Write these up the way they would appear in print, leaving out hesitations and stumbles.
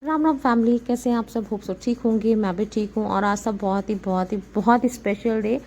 Ram Ram family, कैसे हैं आप सब? होप सो ठीक होंगे। मैं भी ठीक हूँ। और आज सब बहुत ही स्पेशल डे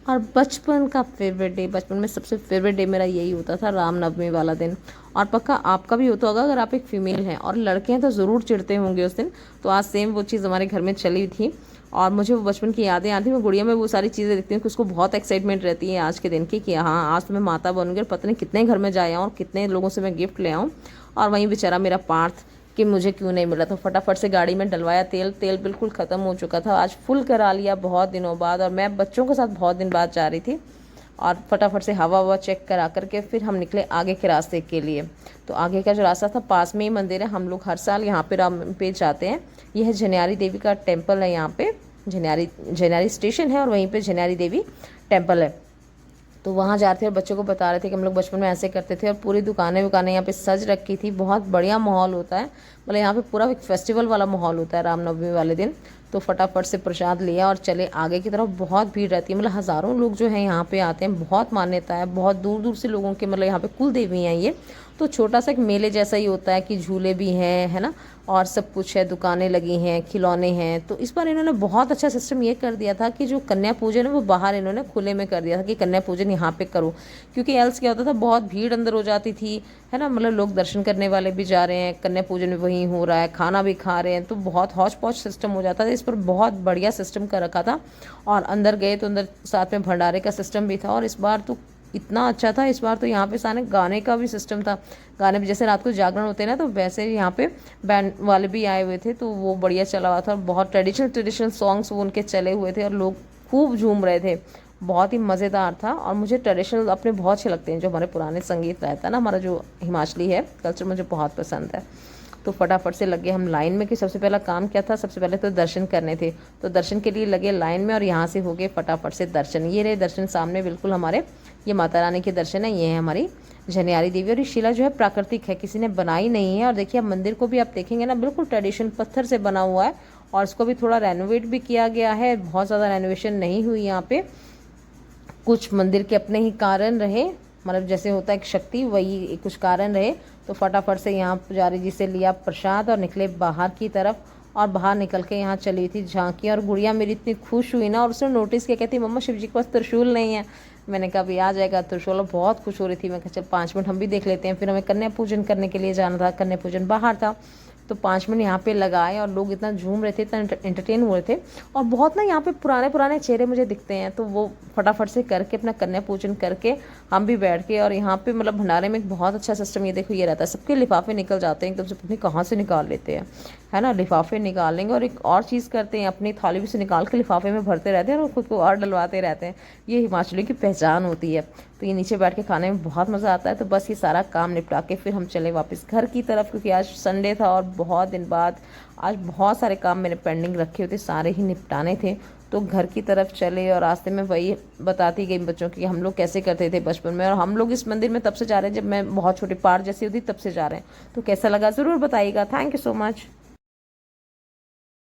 और बचपन का फेवरेट डे। बचपन में सबसे फेवरेट डे मेरा यही होता था, रामनवमी वाला दिन। और पक्का आपका भी होता होगा अगर आप एक फीमेल हैं। और लड़के हैं तो ज़रूर चिढ़ते होंगे उस दिन। तो आज सेम वो चीज़ हमारे घर में चली थी और मुझे वो बचपन की यादें आती हैं। मैं गुड़िया में वो सारी चीज़ें देखती हूँ कि उसको बहुत एक्साइटमेंट रहती है आज के दिन की, कि हाँ आज तो मैं माता बनूंगी और पता नहीं कितने घर में जाए आऊँ और कितने लोगों से मैं गिफ्ट ले आऊँ। और वहीं बेचारा मेरा पार्थ कि मुझे क्यों नहीं मिला। तो फटाफट से गाड़ी में डलवाया तेल। तेल बिल्कुल ख़त्म हो चुका था, आज फुल करा लिया बहुत दिनों बाद। और मैं बच्चों के साथ बहुत दिन बाद जा रही थी और फटाफट से हवा ववा चेक करा करके फिर हम निकले आगे के रास्ते के लिए। तो आगे का जो रास्ता था, पास में ही मंदिर है। हम लोग हर साल यहाँ पे राम पे जाते हैं। यह झनियारी देवी का टेम्पल है यहाँ पे। झनियारी स्टेशन है और वहीं पे झनियारी देवी टेम्पल है। तो वहाँ जा रहे थे और बच्चों को बता रहे थे कि हम लोग बचपन में ऐसे करते थे। और पूरी दुकानें वुकानें यहाँ पे सज रखी थी। बहुत बढ़िया माहौल होता है, मतलब यहाँ पे पूरा एक फेस्टिवल वाला माहौल होता है रामनवमी वाले दिन। तो फटाफट से प्रसाद लिया और चले आगे की तरफ। बहुत भीड़ रहती है, मतलब हज़ारों लोग जो हैं यहाँ पे आते हैं। बहुत मान्यता है, बहुत दूर दूर से लोगों के, मतलब यहाँ पे कुल देवी हैं ये। तो छोटा सा एक मेले जैसा ही होता है कि झूले भी हैं, है ना, और सब कुछ है, दुकानें लगी हैं, खिलौने हैं। तो इस बार इन्होंने बहुत अच्छा सिस्टम ये कर दिया था कि जो कन्या पूजन है वो बाहर इन्होंने खुले में कर दिया था कि कन्या पूजन यहाँ पे करो। क्योंकि एल्स क्या होता था, बहुत भीड़ अंदर हो जाती थी, है ना, मतलब लोग दर्शन करने वाले भी जा रहे हैं, कन्या पूजन भी वहीं हो रहा है, खाना भी खा रहे हैं, तो बहुत हौच पौच सिस्टम हो जाता था। इस पर बहुत बढ़िया सिस्टम कर रखा था। और अंदर गए तो अंदर साथ में भंडारे का सिस्टम भी था। और इस बार तो इतना अच्छा था, इस बार तो यहाँ पे सारे गाने का भी सिस्टम था। गाने भी जैसे रात को जागरण होते हैं ना, तो वैसे यहाँ पे बैंड वाले भी आए हुए थे। तो वो बढ़िया चला हुआ था और बहुत ट्रेडिशनल सॉन्ग्स वो उनके चले हुए थे और लोग खूब झूम रहे थे। बहुत ही मज़ेदार था। और मुझे ट्रेडिशनल अपने बहुत अच्छे लगते हैं, जो हमारे पुराने संगीत रहता है ना, हमारा जो हिमाचली है कल्चर, मुझे बहुत पसंद है। तो फटाफट से लगे हम लाइन में कि सबसे पहला काम क्या था, सबसे पहले तो दर्शन करने थे। तो दर्शन के लिए लगे लाइन में और यहाँ से हो गए फटाफट से दर्शन। ये रहे दर्शन सामने बिल्कुल हमारे, ये माता रानी के दर्शन है। ये है हमारी झनियारी देवी। और ये शिला जो है प्राकृतिक है, किसी ने बनाई नहीं है। और देखिए अब मंदिर को भी आप देखेंगे ना, बिल्कुल ट्रेडिशन पत्थर से बना हुआ है। और इसको भी थोड़ा रेनोवेट भी किया गया है, बहुत ज़्यादा रेनोवेशन नहीं हुई यहाँ पे। कुछ मंदिर के अपने ही कारण रहे, मतलब जैसे होता है एक शक्ति, वही कुछ कारण रहे। तो फटाफट से यहाँ पुजारी जी से लिया प्रसाद और निकले बाहर की तरफ। और बाहर निकल के यहाँ चली थी झांकी। और गुड़िया मेरी इतनी खुश हुई ना, और उसने नोटिस किया, कहती मम्मा शिव जी के पास त्रिशूल नहीं है। मैंने कहा अभी आ जाएगा त्रिशूल। बहुत खुश हो रही थी। मैं कहा चल 5 मिनट हम भी देख लेते हैं। फिर हमें कन्या पूजन करने के लिए जाना था, कन्या पूजन बाहर था। तो 5 मिनट यहाँ पे लगाए और लोग इतना झूम रहे थे, इतना एंटरटेन हो रहे थे। और बहुत ना यहाँ पे पुराने पुराने चेहरे मुझे दिखते हैं। तो वो फटाफट से करके अपना कन्या पूजन करके हम भी बैठ के, और यहाँ पे मतलब भंडारे में एक बहुत अच्छा सिस्टम ये देखो ये रहता है, सबके लिफाफे निकल जाते हैं एकदम से, पता नहीं कहाँ से निकाल लेते हैं, है ना, लिफाफे निकाल लेंगे। और एक और चीज़ करते हैं, अपनी थाली भी से निकाल के लिफाफे में भरते रहते हैं और खुद को और डलवाते रहते हैं। ये हिमाचली की पहचान होती है। तो ये नीचे बैठ के खाने में बहुत मज़ा आता है। तो बस ये सारा काम निपटा के फिर हम चले वापस घर की तरफ, क्योंकि आज संडे था और बहुत दिन बाद आज बहुत सारे काम मैंने पेंडिंग रखे होते, सारे ही निपटाने थे। तो घर की तरफ चले और रास्ते में वही बताती गई बच्चों की कि हम लोग कैसे करते थे बचपन में। और हम लोग इस मंदिर में तब से जा रहे हैं जब मैं बहुत छोटे पार जैसी होती, तब से जा रहे हैं। तो कैसा लगा ज़रूर बताइएगा। Thank you so much.